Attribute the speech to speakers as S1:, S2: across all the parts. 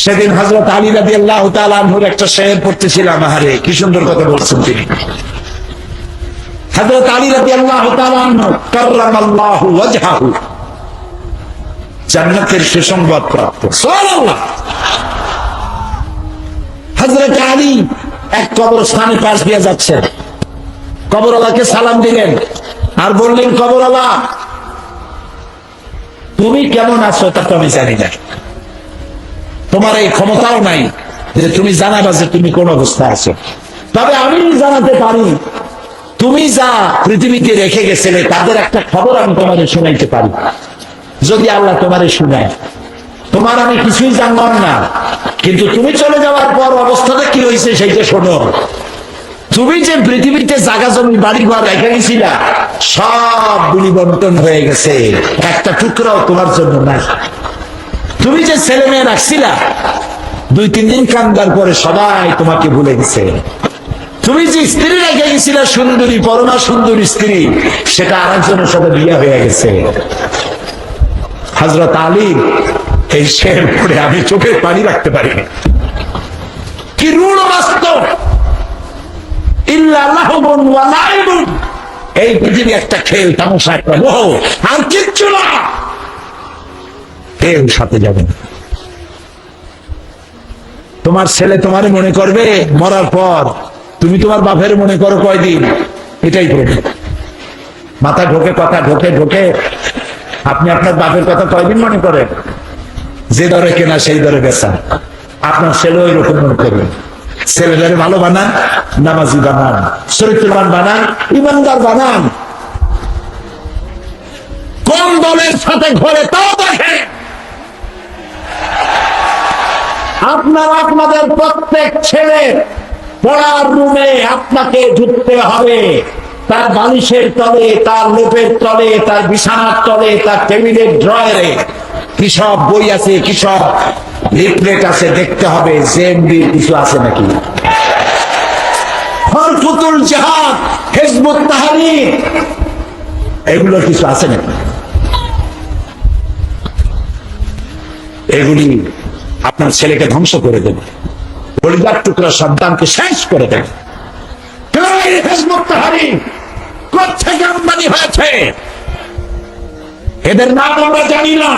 S1: সেদিন হযরত আলী রাদিয়াল্লাহু তাআলা আনহুর একটা শের পড়তেছিলাম, আহারে কি সুন্দর কথা বলছেন তিনি। হযরত আলী রাদিয়াল্লাহু তাআলা আনহু কাররামাল্লাহু ওয়াজহাহু, জান্নাতের সুসংবাদ প্রাপ্ত, সুবহানাল্লাহ। হযরত আলী এক কবরস্থানে পাশ দিয়ে যাচ্ছেন, কবরওয়ালাকে সালাম দিলেন আর বললেন, কবরওয়ালা তুমি কেমন আছো তা তো আমি জানি না, তোমার এই ক্ষমতাও নাই যে তুমি জানাবা যে তুমি কোন অবস্থায় আছো, তবে আমি জানাতে পারি তুমি যা পৃথিবীতে রেখে গেছিলে তাদের একটা খবর আমি তোমাদের শোনাইতে পারি, যদি আল্লাহ তোমারে শুনায়। তোমার আমি কিছুই জানলাম না, কিন্তু তুমি চলে যাওয়ার পর অবস্থাটা কি হয়েছে সেইটা শোনো। তুমি যে পৃথিবীতে জায়গা জমি বাড়ি ঘর রেখে গেছিলা সব গুলি বন্টন হয়ে গেছে, একটা টুকরাও তোমার জন্য না। তুমি যে ছেলে মেয়ে রাখছিলা 2-3 দিন কান্দার পরে সবাই তোমাকে ভুলে গেছে। তুমি যে স্ত্রী রেখে গেছিলা সুন্দরী, পরমা সুন্দরী স্ত্রী, সেটা আরেকজনের সাথে বিয়ে হয়ে গেছে। হযরত আলী এই শের পড়ে আমি চোখের পানি রাখতে পারিনি। কি রূঢ় বাস্তব! ইল্লা লাহবুন ওয়া লাইবুন, এই পৃথিবী একটা খেল তামাশা, একটা মোহ, আর কিচ্ছু না। কেউ সাথে যাবে না। তোমার ছেলে তোমারে মনে করবে মরার পর, তুমি তোমার বাপের মনে করো কয়দিন, এটাই প্রবলেম। মাথা ঢোকে, কথা ঢোকে ঢোকে, আপনি আপনার বাপের কথা কয়দিন মনে করেন? যে দরে কেনা সেই দরে বেচা। আপনার ছেলে ওই রকম মনে করবে। ছেলেদের ভালো বানান, নামাজি বানান, চরিত্রবান বানান, ইমানদার বানান। কোন দলের সাথে ঘরে তাও দেখেন। আপনাদের প্রত্যেক ছেলে পড়ার রুমে আপনাকে ঢুকতে হবে, তার বালিশের তলে, তার লেপের তলে, তার বিছানার তলে, তার টেবিলের ড্রয়ারে কি সব বই আছে, কি সব লিফলেট আছে দেখতে হবে, জেএমবি কিছু আছে নাকি, হরকুতুল জিহাদ, হিজবুত তাহরীর, এগুলো কিছু আছে নাকি। এগুলি আপনার ছেলেকে ধ্বংস করে দেবে, পরিবার টুকরা সন্তানকে শেষ করে দেবে। হিজবুত তাহরীর কোত্থেকে আমদানি হয়েছে এদের নাম আমরা জানি না,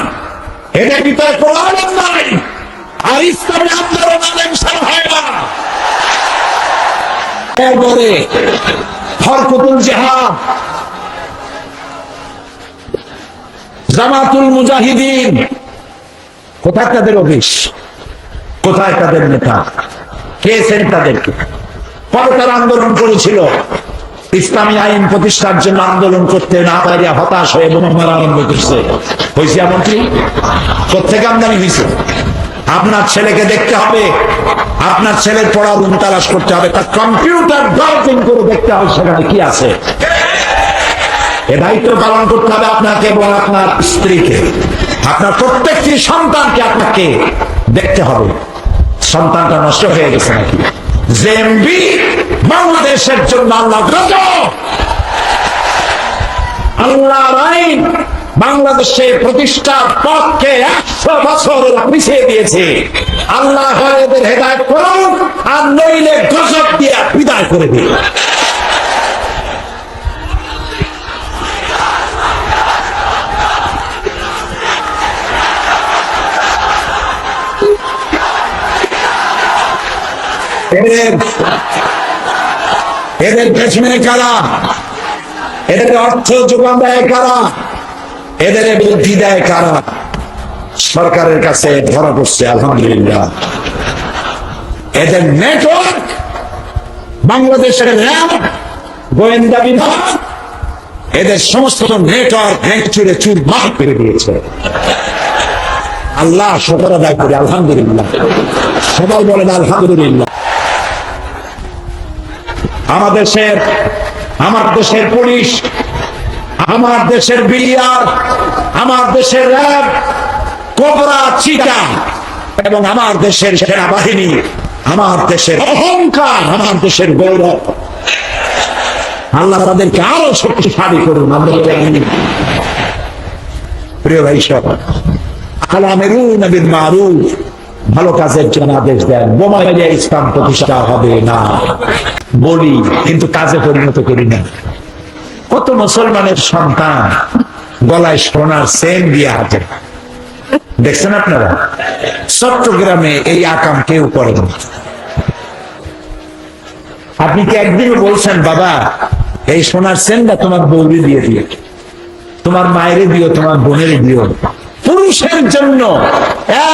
S1: এদের ভিতরে কোনো আলেম নাই, আর ইসলামী আন্দোলন আলেম ছাড়া হয় না। এরপরে হরকুতুল জিহাদ, জামাতুল মুজাহিদিন, কোথায় তাদের অফিস, কোথায় তাদের নেতা, কে ছেন তাদেরকে? কবে তারা আন্দোলন করেছিল? ইসলামী আইন প্রতিষ্ঠার জন্য আন্দোলন করতে না পারে হতাশ হয়ে বোমা মারা আরম্ভ করছে। হয়েছে এমনকি? কোথেকে আমদানি হয়েছে? আপনার ছেলেকে দেখতে হবে, আপনার ছেলের পড়ার রুম তালাশ করতে হবে, তার কম্পিউটার ব্রাউজিং করে দেখতে হবে সেখানে কি আছে। এ দায়িত্ব পালন করতে হবে আপনাকে এবং আপনার স্ত্রীকে, আপনার প্রত্যেকটি সন্তানকে আপনাকে দেখতে হবে সন্তানটা নষ্ট হয়ে গেছে নাকি। জেএমবি বাংলাদেশের জন্য আল্লাহ গজব, আল্লাহর আইন বাংলাদেশের প্রতিষ্ঠার পক্ষে 100 বছর পিছিয়ে দিয়েছে। আল্লাহ এদের হেদায়েত করুন, আর নইলে গজব দিয়ে বিদায় করে দিন। এদের পেছনে কারা? এদের অর্থ যোগান দেয় কারা? এদের বুদ্ধি দেয় কারা? সরকারের কাছে ধরা পড়ছে আলহামদুলিল্লাহ। এদের নেটওয়ার্ক, বাংলাদেশের র্যাব, গোয়েন্দা বিভাগ, এদের সমস্ত নেটওয়ার্ক চুরে চুরমার করে দিয়েছে। আল্লাহ শুকর আদায় করি, আলহামদুলিল্লাহ। সবাই বলেন আলহামদুলিল্লাহ। আমার দেশের পুলিশ, আমার দেশের বিডিআর, আমার দেশের র্যাব, কোবরা, চিটা এবং আমার দেশের সেনাবাহিনী, আমার দেশের অহংকার, আমার দেশের গৌরব, আল্লাহ তাদেরকে আরো শক্তিশালী করুন। আমরা প্রিয় ভাই সব, আলামিরুন বিল মারুফ ভালো কাজের জন্য আদেশ দেন, বোমা মেরে ইসলাম প্রতিষ্ঠা হবে না বলি, কিন্তু কাজে পরিণত করি না। কত মুসলমানের সন্তান গলায় সোনার চেন দিয়ে হাতে, দেখছেন আপনারা? চট্টগ্রামে এই আকাম কেউ করেন। আপনি কি একদিন বলছেন বাবা এই সোনার চেনটা তোমার বৌদি দিয়ে দিও, তোমার মায়েরে দিও, তোমার বোনের দিও? পুরুষের জন্য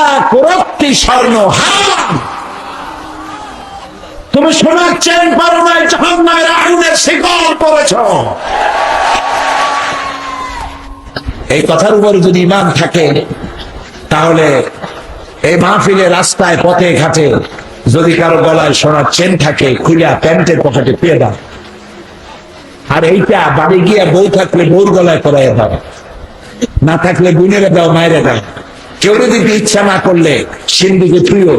S1: এক রত্তি স্বর্ণ হারাম। তুমি সোনার চেন পারো না, জাহান্নামের আগুনের শিকল পড়েছ। এই কথার উপর যদি ঈমান থাকে তাহলে এই মাহফিলে রাস্তায় পথে ঘাটে যদি কারো গলায় সোনার চেন থাকে, খুলে প্যান্টের পকেটে পেয়ে দাও। আর এইটা বাড়ি গিয়ে বউ থাকলে বউর গলায় পরাই দাও, না থাকলে বোনেরে দাও, মায়েরে দাও। কেউ যদি ইচ্ছা না করলে সিন্ধুকে তুইও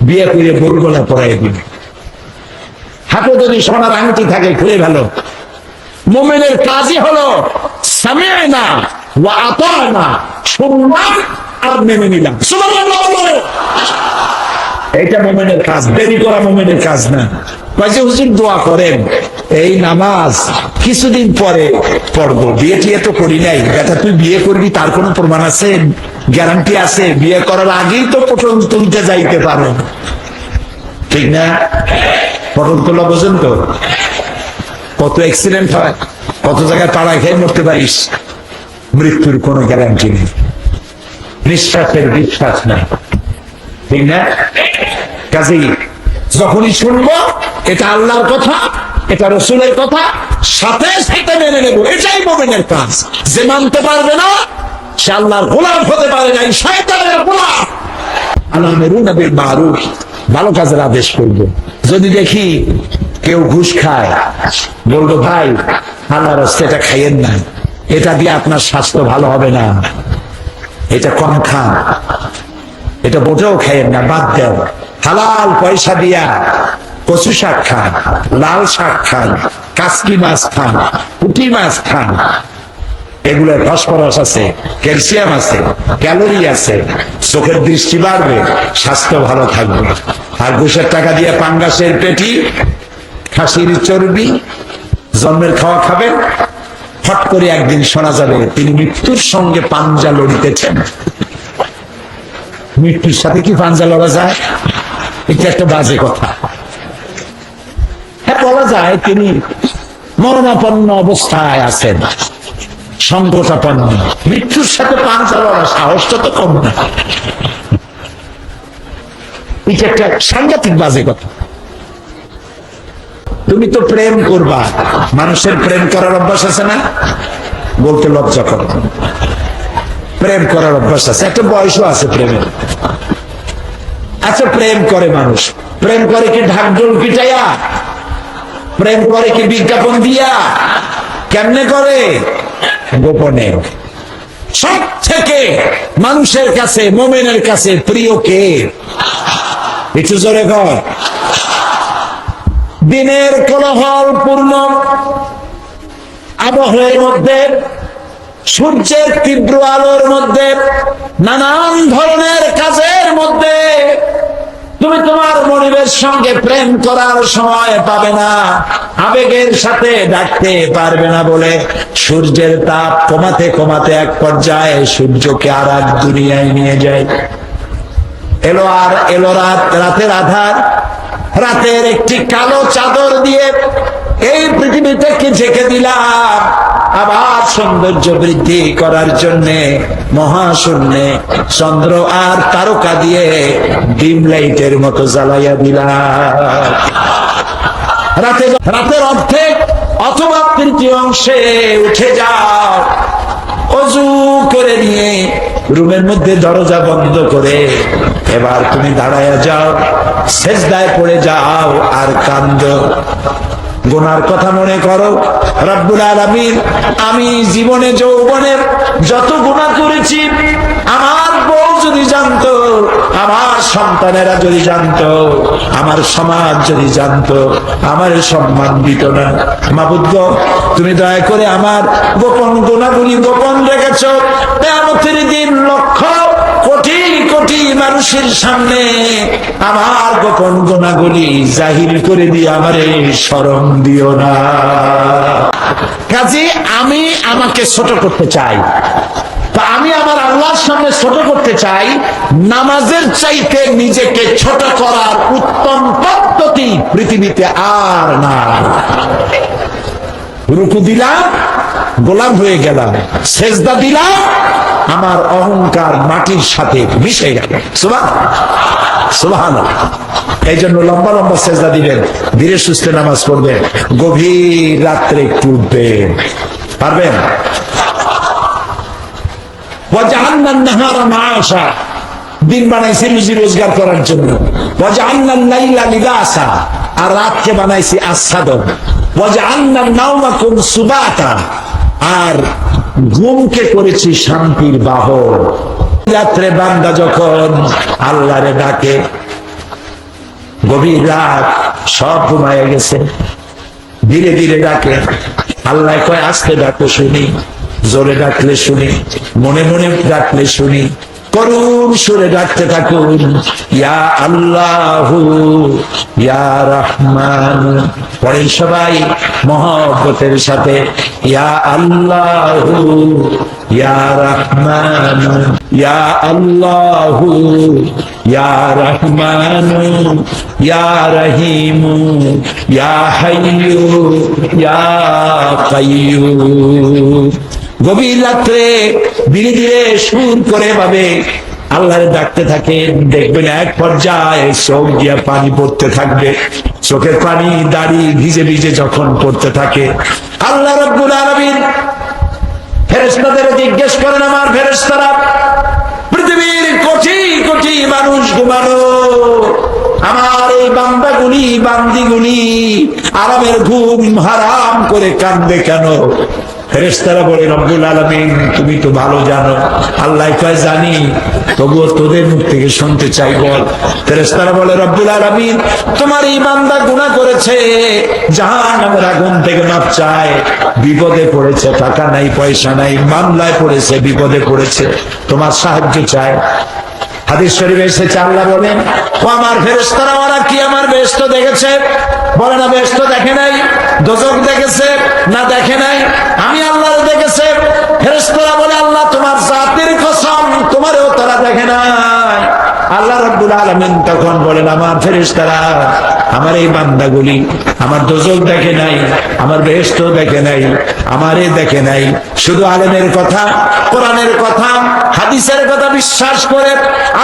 S1: বিয়ে করে বউর গলায় পরাই দিবে। হাতে যদি সোনার আংটি থাকে খুলে ভালো। মুমিনের কাজই হলো সামি'না ওয়া আতা'না, শুনলাম আর মেনে নিলাম। সুবহানাল্লাহ। এইটা মুমিনের কাজ, দেরি করা মুমিনের কাজ না। কয়েছে হুজুর দোয়া করেন, এই নামাজ কিছুদিন পরে পড়বো, বিয়ে টিয়ে তো করি নাই। বেটা তুই বিয়ে করবি তার কোনো প্রমাণ আছে, গ্যারান্টি আছে? বিয়ে করার আগেই তো পটল তুলতে যাইতে পারো, ঠিক না? পটল তোলা বোঝেন তো? কত অ্যাক্সিডেন্ট হয়, কত জায়গায় পাড়া খেয়ে মরতে পারিস, মৃত্যুর কোনো গ্যারান্টি নেই, নিঃশ্বাসের বিশ্বাস নেই, ঠিক না? কাজেই যখনই শুনবো এটা আল্লাহর কথা, এটা রসুলের কথা, সাথে সাথে মেনে নেব, এটাই মুমিনের কাজ। যে মানতে পারবে না সে আল্লাহর গোলাম হতে পারে না, শয়তানের গোলাম। আল-আমরুনা বিল মারুফ, ভালো কাজের আদেশ করব। যদি দেখি কেউ ঘুষ খায়, বলবো ভাই আল্লাহর রাস্তায় এটা খাইয়েন না, এটা দিয়ে আপনার স্বাস্থ্য ভালো হবে না, এটা কম খান, এটা মোটেও খাইয়েন না, বাদ দেন। হালাল পয়সা দিয়া কচু শাক খান, লাল শাক খান, কাসকি মাছ খান, পুঁটি মাছ খান। এগুলোর ফসফরাস আছে, ক্যালসিয়াম আছে, ক্যালোরি আছে, চোখের দৃষ্টি বাড়বে, স্বাস্থ্য ভালো থাকবে। আর ঘুষের টাকা দিয়ে পাঙ্গাসের পেটি, খাসির চর্বি, জন্মের খাওয়া খাবেন, হট করে একদিন শোনা যাবে তিনি মৃত্যুর সঙ্গে পাঞ্জা লড়িতেছেন। মৃত্যুর সাথে কি পাঞ্জা লড়া যায়? এটা একটা বাজে কথা। হ্যাঁ, বলা যায় তিনি মরণাপন্ন অবস্থায় আছেন, সংকটাপন্ন। মৃত্যুর সাথে পাঞ্জা লড়া সাহসটা তো কম না। এটা একটা সাংঘাতিক বাজে কথা। তুমি তো প্রেম করবা, মানুষের প্রেম করার অভ্যাস আছে না? বলতে লজ্জা করো, প্রেম করার অভ্যাস আছে, একটা বয়সও আছে প্রেমের। আচ্ছা, প্রেম করে মানুষ, প্রেম করে কি ঢাকঢোল পিটাইয়া? প্রেম করে কি বিজ্ঞাপন দিয়া? কেমনে করে? গোপনে। সব থেকে মানুষের কাছে, মুমিনের কাছে প্রিয় কে? একটু জোরে কর। দিনের কোলাহল পূর্ণ আবহের মধ্যে, সূর্যের তীব্র আলোর মধ্যে, নানান ধরনের কাজের মধ্যে তুমি তোমার মনিবের সঙ্গে প্রেম করার সময় পাবে না, আবেগের সাথে ডাকতে পারবে না বলে সূর্যের তাপ কমাতে কমাতে এক পর্যায়ে সূর্যকে আর এক দুনিয়ায় নিয়ে যায়। এলো আর এলো রাত, রাতের আধার, রাতের একটি কালো চাদর দিয়ে এই পৃথিবীটাকে ঢেকে দিলাম। আবার সৌন্দর্য বৃদ্ধি করার জন্য মহাশূন্যে চন্দ্র আর তারকা দিয়ে ডিম লাইটের মতো জ্বালাইয়া দিলাম। রাতের অর্ধেক অথবা তৃতীয় অংশে উঠে যাও, অজু করে নিয়ে রুমের মধ্যে দরজা বন্ধ করে এবার তুমি দাঁড়ায়া যাও, সেজদায় পড়ে যাও আর কান্দো। গুনার কথা মনে করো, রব্বুল আলামিন আমি জীবনে যৌবনে যত গুনাহ করেছি, আমার বউ যদি জানতো, আমার সন্তানেরা যদি জানতো, আমার সমাজ যদি জানতো, আমার সম্মান দিত না। মাবুদ গো, তুমি দয়া করে আমার গোপন গুনাহগুলি গোপন রেখেছো। কিয়ামতের দিন লক্ষ কোটি কোটি কোটি মানুষের সামনে আমার গোপন গুনাহগুলি জাহির করে দিয়ে আমারে শরম দিও না। কাজে আমি আমাকে ছোট করতে চাই, তা আমি আমার আল্লাহর সামনে ছোট করতে চাই। নামাজের চাইতে নিজেকে ছোট করার উত্তম পদ্ধতি পৃথিবীতে আর না। রুকু দিলাম, গোলাম হয়ে গেলাম, সেজদা দিলাম, আমার অহংকার মাটির সাথে মিশে গেল। সুবহানাল্লাহ। এই জন্য লম্বা লম্বা সেজদা দিবেন, ধীরে সুস্থে নামাজ পড়বেন, গভীর রাত্রে একটু উঠবেন, পারবেন? ওয়াজআলনা আন-নাহারা মাআশা, দিন বানাইছি রুজি রোজগার করার জন্য। ওয়াজআলনা আল-লাইলা লিবাসা, আর রাতকে বানাইছি আচ্ছাদন। ওয়াজআলনা নাওমাকুম সুবাতা, আর ঘুমকে করেছি শান্তির বাহন। রাত্রে বান্দা যখন আল্লাহরে ডাকে, গভীর রাত, সব ঘুমায় গেছে, ধীরে ধীরে ডাকে। আল্লাহ কয় আস্তে ডাকো শুনি, জোরে ডাকলে শুনি, মনে মনে ডাকলে শুনি, করুণ সুরে ডাকতে থাকুন, ইয়া আল্লাহু ইয়া রহমান। পড়েন সবাই মহব্বতের সাথে, ইয়া আল্লাহু ইয়া রহমান, ইয়া আল্লাহু ইয়া রহমান, ইয়া রহিম, ইয়া হাইয়্যু ইয়া কাইয়্যুম। গভীর রাত্রে ধীরে ধীরে সুর করে ভাবে আল্লাহরে ডাকতে থাকে। দেখবেন এক পর্যায়ে চোখ দিয়ে পানি পড়তে থাকবে, চোখের পানি দাড়ি ভিজে ভিজে যখন পড়তে থাকে, আল্লাহ রাব্বুল আলামিন ফেরেশতাদের জিজ্ঞেস করেন, আমার ফেরেশতারা, পৃথিবীর কোটি কোটি মানুষ ঘুমানো, আমার এই বান্দাগুলি বান্দিগুলি আরামের ঘুম হারাম করে কাঁদবে কেন? ফেরেশতারা বলে, রব্বুল আলামিন তুমি তো ভালো জানো। আল্লাহ কয় জানি, তবুও তোদের মুখ থেকে শুনতে চাই, বল। ফেরেশতারা বলে, রব্বুল আলামিন তোমার এই বান্দা গুনাহ করেছে, জাহান্নামের আগুন থেকে মাপ চায়, বিপদে পড়েছে, টাকা নাই পয়সা নাই, মামলায় পড়েছে, বিপদে পড়েছে, তোমার সাহায্য চায়। হাদিস শরীফে এসেছে, আল্লাহ বলেন, ও আমার ফেরেশতারা, ওরা কি আমার বেহেশত দেখেছে? বলে না, বেহেশত দেখে নাই। দোজখ দেখেছে? না, দেখে নাই। আমি আল্লাহর দেখেছে। ফেরেশতারা বলে, আল্লাহ তোমার জাতের কসম, তোমারও তারা দেখে নাই। আল্লাহ রাব্বুল আলামিন তখন বলেন, আমার ফেরেশতারা, আমার এই বান্দাগুলি আমার দোজখ দেখে নাই, আমার বেহেশত দেখে নাই, আমারে দেখে নাই, শুধু আলেমের কথা, কোরআনের কথা, হাদিসের কথা বিশ্বাস করে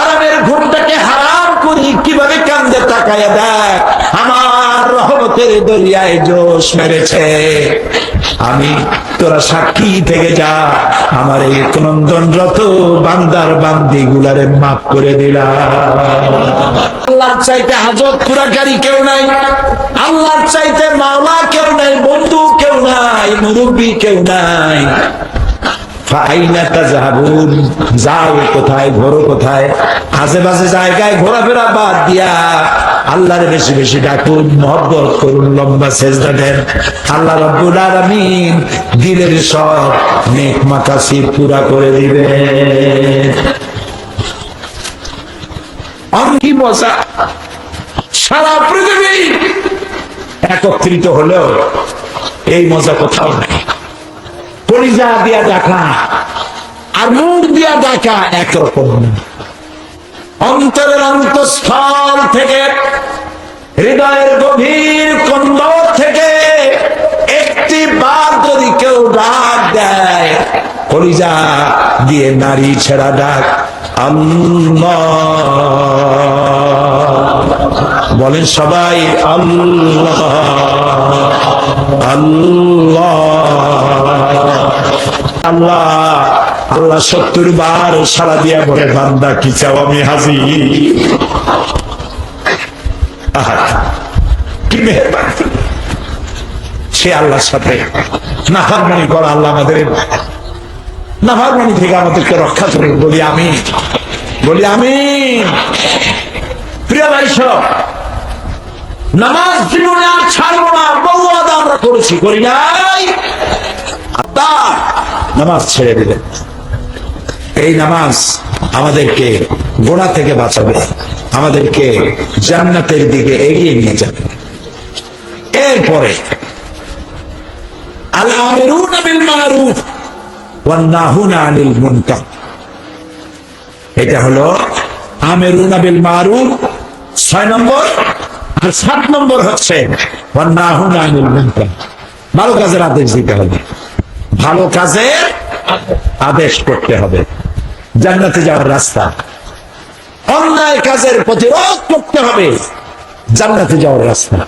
S1: আরামের ঘুমটাকে হারাম করি কিভাবে কান্দে তাকায় দেখ, আমার রহমতের দরিয়ায় জোশ মেরেছে। আমি তোরা সাক্ষী থেকে যা, আমার এই ক্রন্দনরত বান্দার বান্দি গুলারে মাফ করে দিলাম। আল্লাহর চাইতে হাজত পুরাকারী কেউ নাই, আল্লাহর চাইতে মাওলা কেউ নাই, বন্ধু কেউ নাই, মুরব্বী কেউ নাই। ফাইনা তাযহাবুন, যাও কোথায়, ঘোরো কোথায়? আশেপাশে জায়গায় ঘোরাফেরা বাদ দিয়া আল্লাহর বেশি বেশি ডাকুন, মহব্বত করুন, লম্বা সেজদা দেন। আল্লাহ রাব্বুল আলামিন দিলের সব নেক মাকাসিদ পুরা করে দিবেন। অনেক মজা, সারা পৃথিবী একত্রিত হলেও এই মজা কোথাও নেই। কলিজা দিয়া ডাকা আর মুখ দিয়া ডাকা একরকম। অন্তরের অন্তঃস্থল থেকে, হৃদয়ের গভীর কন্দর থেকে একটি বার যদি কেউ ডাক দেয়, কলিজা দিয়ে নারী ছেড়া ডাক, আল্লাহ বলেন সবাই, আল্লাহ আল্লাহ আল্লাহ। আল্লাহ 70 বার সাড়া দিয়া বলে, বান্দা কি চাও, আমি হাজির। কি মেহেরবানি সে আল্লাহর সাথে। নাফরমানি করা আল্লাহ আমাদের নাফরমানি থেকে আমাদেরকে রক্ষা করুন। বলি আমি, বলি আমি। প্রিয় ভাই সব, নামাজ জীবনে আর ছাড়বো না, বহু আদা আমরা করেছি, করি নাই? নামাজ ছেড়ে দিলেন। এই নামাজ আমাদেরকে গোনা থেকে বাঁচাবে, আমাদেরকে জান্নাতের দিকে এগিয়ে নিয়ে যাবে। এরপরে আল আমিরুনা বিল মারুফ ওয়ান নাহুনা আনিল মুনকার, এটা হলো আমিরুনা বিল মারুফ 6 নম্বর, আর 7 নম্বর হচ্ছে ওয়ান নাহুনা আনিল মুনকার, ভালো কাজের আদেশ দিতে হবে, ভালো কাজের আদেশ করতে হবে, জান্নাতে যাওয়ার রাস্তা। অন্যায় কাজের প্রতিরোধ করতে হবে, জান্নাতে যাওয়ার রাস্তা।